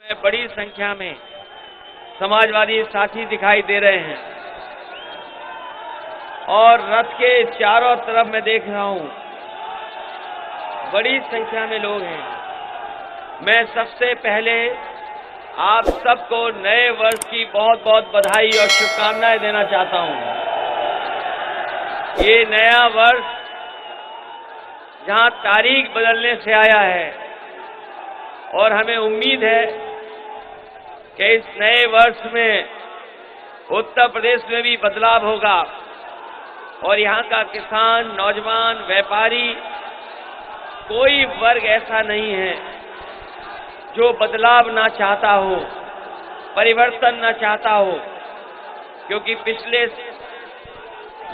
बड़ी संख्या में समाजवादी साथी दिखाई दे रहे हैं और रथ के चारों तरफ मैं देख रहा हूं बड़ी संख्या में लोग हैं। मैं सबसे पहले आप सबको नए वर्ष की बहुत बहुत बधाई और शुभकामनाएं देना चाहता हूं। ये नया वर्ष जहां तारीख बदलने से आया है और हमें उम्मीद है कि इस नए वर्ष में उत्तर प्रदेश में भी बदलाव होगा और यहां का किसान, नौजवान, व्यापारी, कोई वर्ग ऐसा नहीं है जो बदलाव ना चाहता हो, परिवर्तन ना चाहता हो, क्योंकि पिछले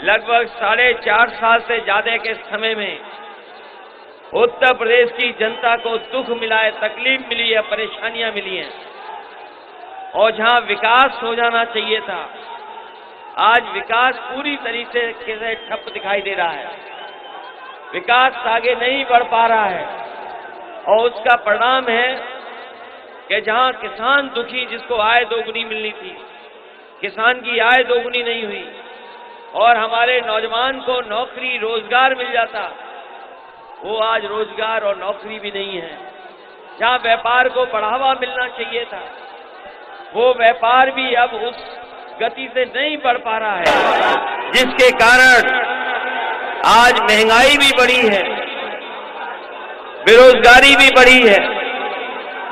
लगभग 4.5 साल से ज्यादा के समय में उत्तर प्रदेश की जनता को दुख मिला है, तकलीफ मिली है, परेशानियां मिली हैं और जहां विकास हो जाना चाहिए था, आज विकास पूरी तरीके से ठप दिखाई दे रहा है। विकास आगे नहीं बढ़ पा रहा है और उसका परिणाम है कि जहां किसान दुखी, जिसको आय दोगुनी मिलनी थी, किसान की आय दोगुनी नहीं हुई और हमारे नौजवान को नौकरी, रोजगार मिल जाता, वो आज रोजगार और नौकरी भी नहीं है। जहां व्यापार को बढ़ावा मिलना चाहिए था, वो व्यापार भी अब उस गति से नहीं बढ़ पा रहा है, जिसके कारण आज महंगाई भी बढ़ी है, बेरोजगारी भी बढ़ी है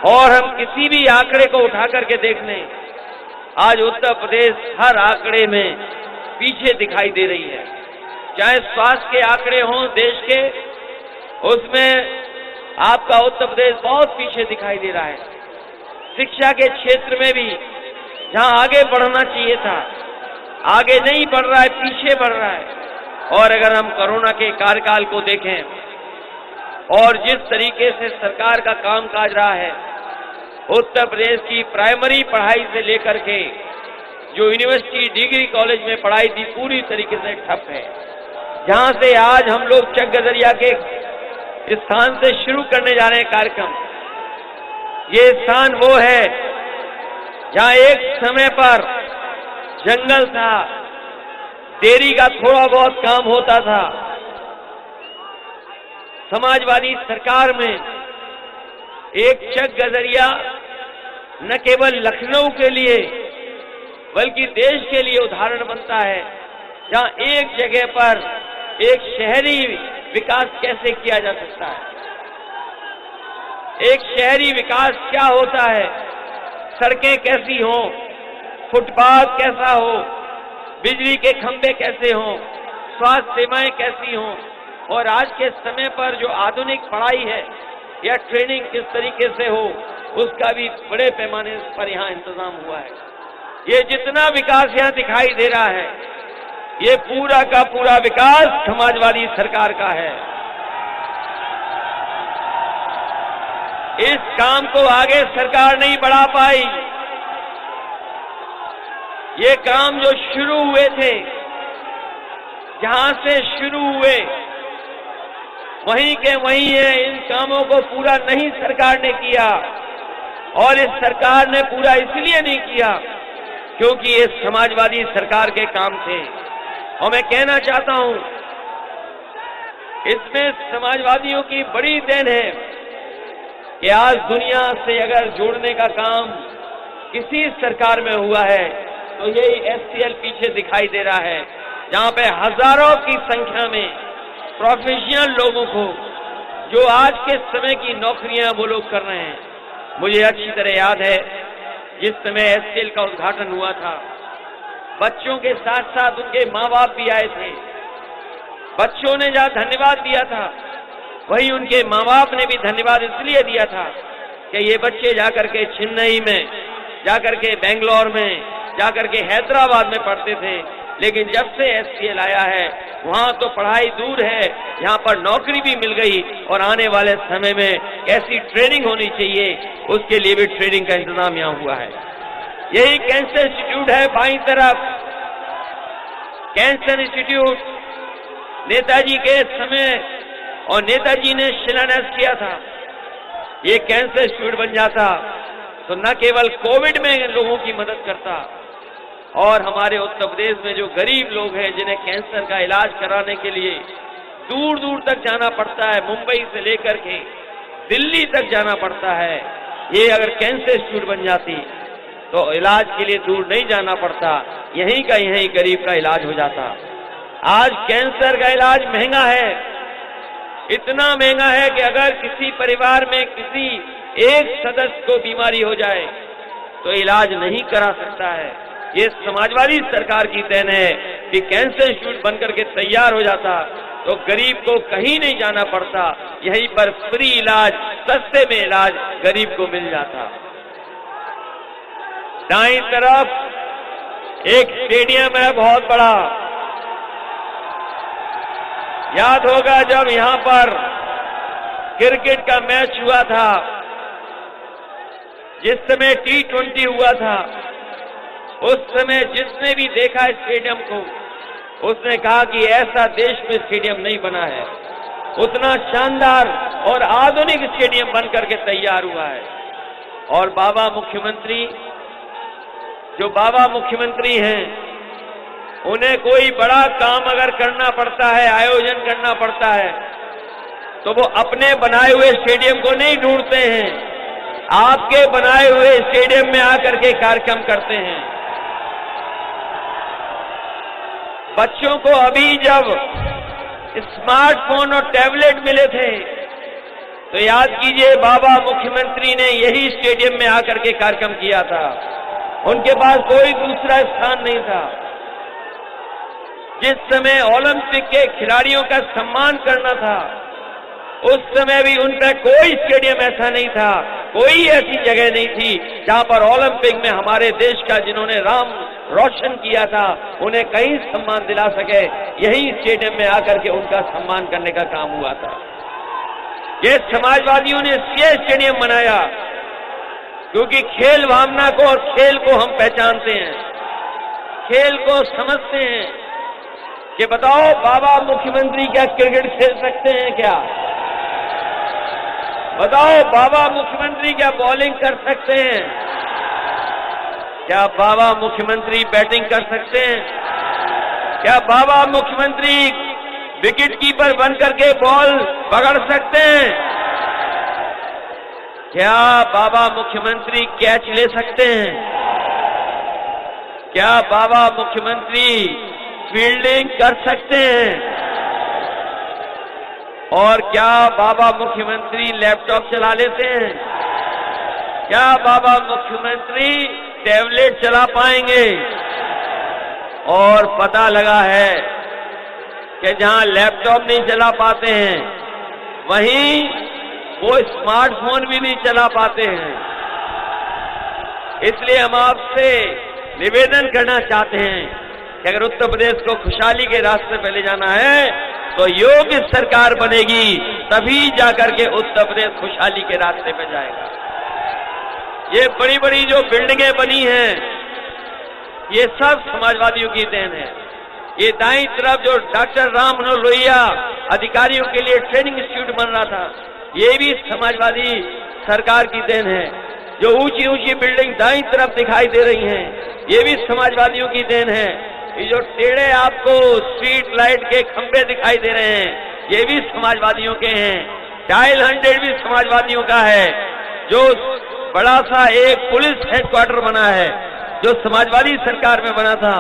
और हम किसी भी आंकड़े को उठा करके देख लें, आज उत्तर प्रदेश हर आंकड़े में पीछे दिखाई दे रही है। चाहे स्वास्थ्य के आंकड़े हों देश के, उसमें आपका उत्तर प्रदेश बहुत पीछे दिखाई दे रहा है। शिक्षा के क्षेत्र में भी जहां आगे बढ़ना चाहिए था, आगे नहीं बढ़ रहा है, पीछे बढ़ रहा है। और अगर हम कोरोना के कार्यकाल को देखें और जिस तरीके से सरकार का कामकाज रहा है, उत्तर प्रदेश की प्राइमरी पढ़ाई से लेकर के जो यूनिवर्सिटी, डिग्री कॉलेज में पढ़ाई थी, पूरी तरीके से ठप है। जहां से आज हम लोग चक गदरिया के स्थान से शुरू करने जा रहे हैं कार्यक्रम, ये स्थान वो है जहां एक समय पर जंगल था, डेयरी का थोड़ा बहुत काम होता था। समाजवादी सरकार में एक चक गदरिया न केवल लखनऊ के लिए बल्कि देश के लिए उदाहरण बनता है, जहां एक जगह पर एक शहरी विकास कैसे किया जा सकता है। एक शहरी विकास क्या होता है, सड़कें कैसी हों, फुटपाथ कैसा हो, बिजली के खंभे कैसे हों, स्वास्थ्य सेवाएं कैसी हों और आज के समय पर जो आधुनिक पढ़ाई है या ट्रेनिंग किस तरीके से हो, उसका भी बड़े पैमाने पर यहाँ इंतजाम हुआ है। ये जितना विकास यहाँ दिखाई दे रहा है, ये पूरा का पूरा विकास समाजवादी सरकार का है। इस काम को आगे सरकार नहीं बढ़ा पाई। ये काम जो शुरू हुए थे, जहां से शुरू हुए वहीं के वहीं है। इन कामों को पूरा नहीं सरकार ने किया और इस सरकार ने पूरा इसलिए नहीं किया क्योंकि ये समाजवादी सरकार के काम थे। और मैं कहना चाहता हूं, इसमें समाजवादियों की बड़ी देन है कि आज दुनिया से अगर जोड़ने का काम किसी सरकार में हुआ है तो यही एचसीएल पीछे दिखाई दे रहा है, जहां पे हजारों की संख्या में प्रोफेशनल लोगों को जो आज के समय की नौकरियां वो लोग कर रहे हैं। मुझे अच्छी तरह याद है जिस समय एचसीएल का उद्घाटन हुआ था, बच्चों के साथ साथ उनके माँ बाप भी आए थे। बच्चों ने जहां धन्यवाद दिया था, वहीं उनके माँ बाप ने भी धन्यवाद इसलिए दिया था कि ये बच्चे जाकर के चेन्नई में, जाकर के बेंगलोर में, जाकर के हैदराबाद में पढ़ते थे, लेकिन जब से एचसीएल आया है वहां तो पढ़ाई दूर है, यहाँ पर नौकरी भी मिल गई और आने वाले समय में कैसी ट्रेनिंग होनी चाहिए उसके लिए भी ट्रेनिंग का इंतजाम यहाँ हुआ है। यही कैंसर इंस्टीट्यूट है बाईं तरफ, कैंसर इंस्टीट्यूट नेताजी के समय और नेताजी ने शिलान्यास किया था। ये कैंसर इंस्टीट्यूट बन जाता तो न केवल कोविड में लोगों की मदद करता, और हमारे उत्तर प्रदेश में जो गरीब लोग हैं जिन्हें कैंसर का इलाज कराने के लिए दूर दूर तक जाना पड़ता है, मुंबई से लेकर के दिल्ली तक जाना पड़ता है, ये अगर कैंसर इंस्टीट्यूट बन जाती तो इलाज के लिए दूर नहीं जाना पड़ता, यहीं का यहीं गरीब का इलाज हो जाता। आज कैंसर का इलाज महंगा है, इतना महंगा है कि अगर किसी परिवार में किसी एक सदस्य को बीमारी हो जाए तो इलाज नहीं करा सकता है। ये समाजवादी सरकार की देन है कि कैंसर इंस्टीट्यूट बनकर के तैयार हो जाता तो गरीब को कहीं नहीं जाना पड़ता, यहीं पर फ्री इलाज, सस्ते में इलाज गरीब को मिल जाता। दाईं तरफ एक स्टेडियम है बहुत बड़ा, याद होगा जब यहां पर क्रिकेट का मैच हुआ था, जिस समय T20 हुआ था, उस समय जिसने भी देखा स्टेडियम को उसने कहा कि ऐसा देश में स्टेडियम नहीं बना है, उतना शानदार और आधुनिक स्टेडियम बनकर के तैयार हुआ है। और बाबा मुख्यमंत्री, जो बाबा मुख्यमंत्री हैं, उन्हें कोई बड़ा काम अगर करना पड़ता है, आयोजन करना पड़ता है, तो वो अपने बनाए हुए स्टेडियम को नहीं ढूंढते हैं, आपके बनाए हुए स्टेडियम में आकर के कार्यक्रम करते हैं। बच्चों को अभी जब स्मार्टफोन और टैबलेट मिले थे तो याद कीजिए बाबा मुख्यमंत्री ने यही स्टेडियम में आकर के कार्यक्रम किया था, उनके पास कोई दूसरा स्थान नहीं था। जिस समय ओलंपिक के खिलाड़ियों का सम्मान करना था उस समय भी उनका कोई स्टेडियम ऐसा नहीं था, कोई ऐसी जगह नहीं थी जहां पर ओलंपिक में हमारे देश का जिन्होंने नाम रोशन किया था उन्हें कहीं सम्मान दिला सके, यही स्टेडियम में आकर के उनका सम्मान करने का काम हुआ था। ये समाजवादियों ने ये स्टेडियम बनाया क्योंकि खेल भावना को और खेल को हम पहचानते हैं, खेल को समझते हैं कि बताओ बाबा मुख्यमंत्री क्या क्रिकेट खेल सकते हैं क्या? बताओ बाबा मुख्यमंत्री क्या बॉलिंग कर सकते हैं? क्या बाबा मुख्यमंत्री बैटिंग कर सकते हैं? क्या बाबा मुख्यमंत्री विकेट कीपर बनकर के बॉल पकड़ सकते हैं? क्या बाबा मुख्यमंत्री कैच ले सकते हैं? क्या बाबा मुख्यमंत्री फील्डिंग कर सकते हैं? और क्या बाबा मुख्यमंत्री लैपटॉप चला लेते हैं? क्या बाबा मुख्यमंत्री टैबलेट चला पाएंगे? और पता लगा है कि जहां लैपटॉप नहीं चला पाते हैं वहीं वो स्मार्टफोन भी नहीं चला पाते हैं। इसलिए हम आपसे निवेदन करना चाहते हैं कि अगर उत्तर प्रदेश को खुशहाली के रास्ते पे ले जाना है तो योग्य सरकार बनेगी, तभी जाकर के उत्तर प्रदेश खुशहाली के रास्ते पे जाएगा। ये बड़ी बड़ी जो बिल्डिंगें बनी हैं ये सब समाजवादियों की देन है। ये दाईं तरफ जो डॉक्टर राम मनोहर लोहिया अधिकारियों के लिए ट्रेनिंग इंस्टीट्यूट बन रहा था, ये भी समाजवादी सरकार की देन है। जो ऊंची ऊंची बिल्डिंग दाईं तरफ दिखाई दे रही हैं, ये भी समाजवादियों की देन है। ये जो टेढ़े आपको स्ट्रीट लाइट के खंभे दिखाई दे रहे हैं, ये भी समाजवादियों के हैं। डायल 100 भी समाजवादियों का है। जो बड़ा सा एक पुलिस हेडक्वार्टर बना है जो समाजवादी सरकार में बना था,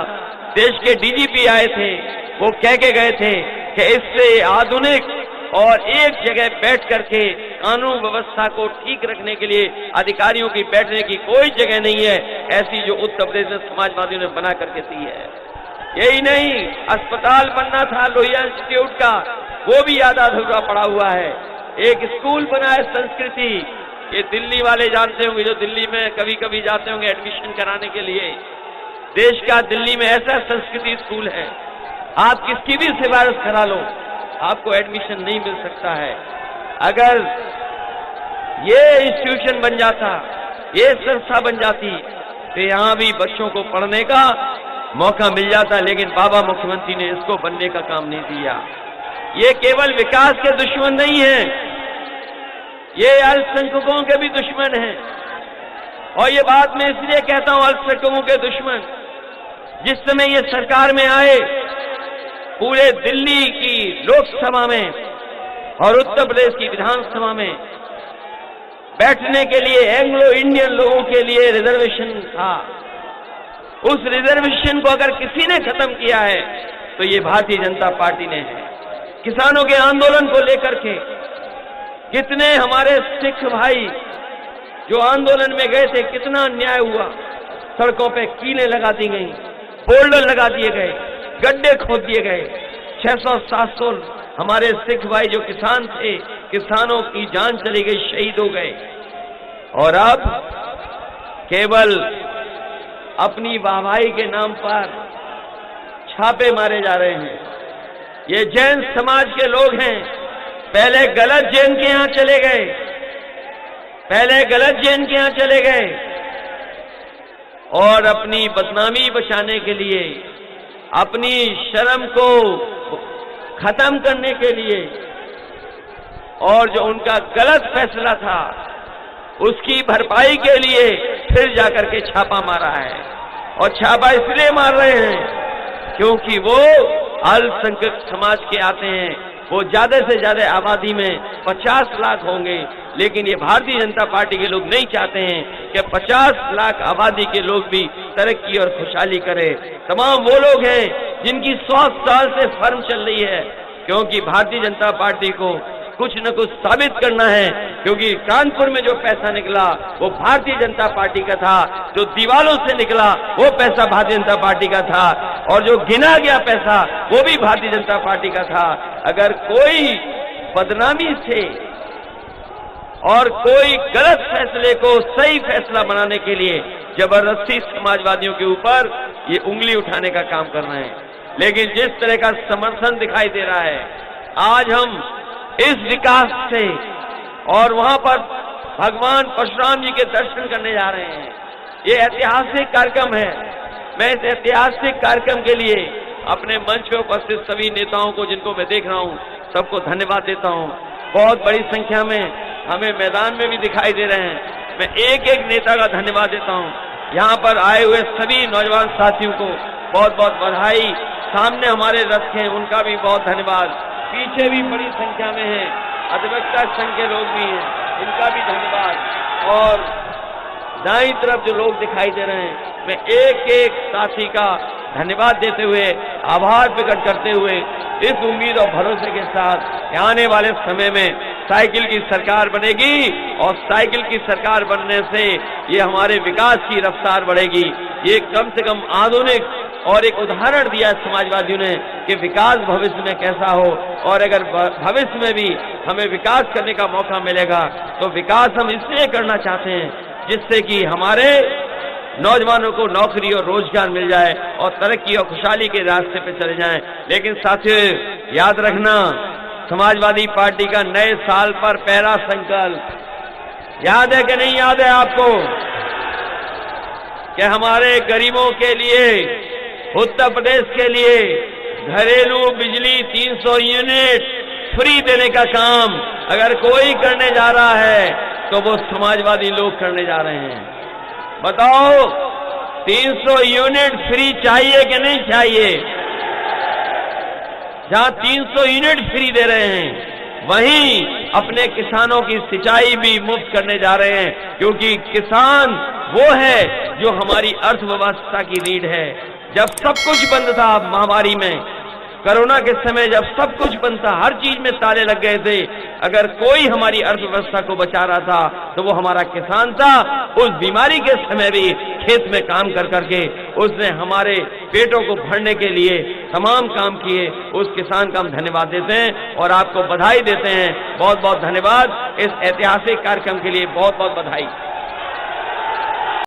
देश के डीजीपी आए थे, वो कह के गए थे कि इससे आधुनिक और एक जगह बैठ करके कानून व्यवस्था को ठीक रखने के लिए अधिकारियों की बैठने की कोई जगह नहीं है, ऐसी जो उत्तर प्रदेश में समाजवादियों ने बना करके दी है। यही नहीं, अस्पताल बनना था लोहिया इंस्टीट्यूट का, वो भी आधा अधूरा पड़ा हुआ है। एक स्कूल बना है संस्कृति, ये दिल्ली वाले जानते होंगे, जो दिल्ली में कभी कभी जाते होंगे एडमिशन कराने के लिए। देश का दिल्ली में ऐसा संस्कृति स्कूल है, आप किसकी भी सिफारिश करा लो आपको एडमिशन नहीं मिल सकता है। अगर ये इंस्टीट्यूशन बन जाता, ये संस्था बन जाती तो यहां भी बच्चों को पढ़ने का मौका मिल जाता, लेकिन बाबा मुख्यमंत्री ने इसको बनने का काम नहीं दिया। ये केवल विकास के दुश्मन नहीं है, ये अल्पसंख्यकों के भी दुश्मन हैं। और ये बात मैं इसलिए कहता हूं, अल्पसंख्यकों के दुश्मन जिस समय ये सरकार में आए, पूरे दिल्ली की लोकसभा में और उत्तर प्रदेश की विधानसभा में बैठने के लिए एंग्लो इंडियन लोगों के लिए रिजर्वेशन था। उस रिजर्वेशन को अगर किसी ने खत्म किया है तो ये भारतीय जनता पार्टी ने है। किसानों के आंदोलन को लेकर के कितने हमारे सिख भाई जो आंदोलन में गए थे, कितना अन्याय हुआ। सड़कों पे कीलें लगा दी गई, बोल्डर लगा दिए गए, गड्ढे खोद दिए गए। 600-700 हमारे सिख भाई जो किसान थे, किसानों की जान चली गई, शहीद हो गए। और अब केवल अपनी वाहवाही के नाम पर छापे मारे जा रहे हैं। ये जैन समाज के लोग हैं, पहले गलत जैन के यहां चले गए, और अपनी बदनामी बचाने के लिए, अपनी शर्म को खत्म करने के लिए, और जो उनका गलत फैसला था उसकी भरपाई के लिए फिर जाकर के छापा मारा है। और छापा इसलिए मार रहे हैं क्योंकि वो अल्पसंख्यक समाज के आते हैं। वो ज्यादा से ज्यादा आबादी में 50 लाख होंगे, लेकिन ये भारतीय जनता पार्टी के लोग नहीं चाहते हैं कि 50 लाख आबादी के लोग भी तरक्की और खुशहाली करें। तमाम वो लोग हैं जिनकी 100 साल से फर्म चल रही है, क्योंकि भारतीय जनता पार्टी को कुछ न कुछ साबित करना है। क्योंकि कानपुर में जो पैसा निकला वो भारतीय जनता पार्टी का था, जो दीवालों से निकला वो पैसा भारतीय जनता पार्टी का था, और जो गिना गया पैसा वो भी भारतीय जनता पार्टी का था। अगर कोई बदनामी से और कोई गलत फैसले को सही फैसला बनाने के लिए जबरदस्ती समाजवादियों के ऊपर ये उंगली उठाने का काम कर रहे हैं, लेकिन जिस तरह का समर्थन दिखाई दे रहा है, आज हम इस विकास से और वहां पर भगवान परशुराम जी के दर्शन करने जा रहे हैं। ये ऐतिहासिक कार्यक्रम है। मैं इस ऐतिहासिक कार्यक्रम के लिए अपने मंच पर उपस्थित सभी नेताओं को, जिनको मैं देख रहा हूं, सबको धन्यवाद देता हूं। बहुत बड़ी संख्या में हमें मैदान में भी दिखाई दे रहे हैं। मैं एक एक नेता का धन्यवाद देता हूं। यहां पर आए हुए सभी नौजवान साथियों को बहुत बहुत बधाई। सामने हमारे रथ हैं, उनका भी बहुत धन्यवाद। पीछे भी बड़ी संख्या में हैं, अधिवक्ता संघ के लोग भी हैं, इनका भी धन्यवाद। और दाईं तरफ जो लोग दिखाई दे रहे हैं, मैं एक एक साथी का धन्यवाद देते हुए, आभार प्रकट करते हुए, इस उम्मीद और भरोसे के साथ आने वाले समय में साइकिल की सरकार बनेगी, और साइकिल की सरकार बनने से ये हमारे विकास की रफ्तार बढ़ेगी। ये कम से कम आधुनिक और एक उदाहरण दिया समाजवादियों ने कि विकास भविष्य में कैसा हो, और अगर भविष्य में भी हमें विकास करने का मौका मिलेगा तो विकास हम इसलिए करना चाहते हैं जिससे कि हमारे नौजवानों को नौकरी और रोजगार मिल जाए और तरक्की और खुशहाली के रास्ते पे चले जाएं। लेकिन साथियों, याद रखना, समाजवादी पार्टी का नए साल पर पहला संकल्प याद है कि नहीं याद है आपको, कि हमारे गरीबों के लिए, उत्तर प्रदेश के लिए घरेलू बिजली 300 यूनिट फ्री देने का काम अगर कोई करने जा रहा है तो वो समाजवादी लोग करने जा रहे हैं। बताओ, 300 यूनिट फ्री चाहिए कि नहीं चाहिए? जहां 300 यूनिट फ्री दे रहे हैं, वहीं अपने किसानों की सिंचाई भी मुफ्त करने जा रहे हैं, क्योंकि किसान वो है जो हमारी अर्थव्यवस्था की रीढ़ है। जब सब कुछ बंद था महामारी में, कोरोना के समय जब सब कुछ बंद था, हर चीज में ताले लग गए थे, अगर कोई हमारी अर्थव्यवस्था को बचा रहा था तो वो हमारा किसान था। उस बीमारी के समय भी खेत में काम कर करके उसने हमारे पेटों को भरने के लिए तमाम काम किए। उस किसान का हम धन्यवाद देते हैं और आपको बधाई देते हैं। बहुत बहुत धन्यवाद। इस ऐतिहासिक कार्यक्रम के लिए बहुत बहुत बधाई।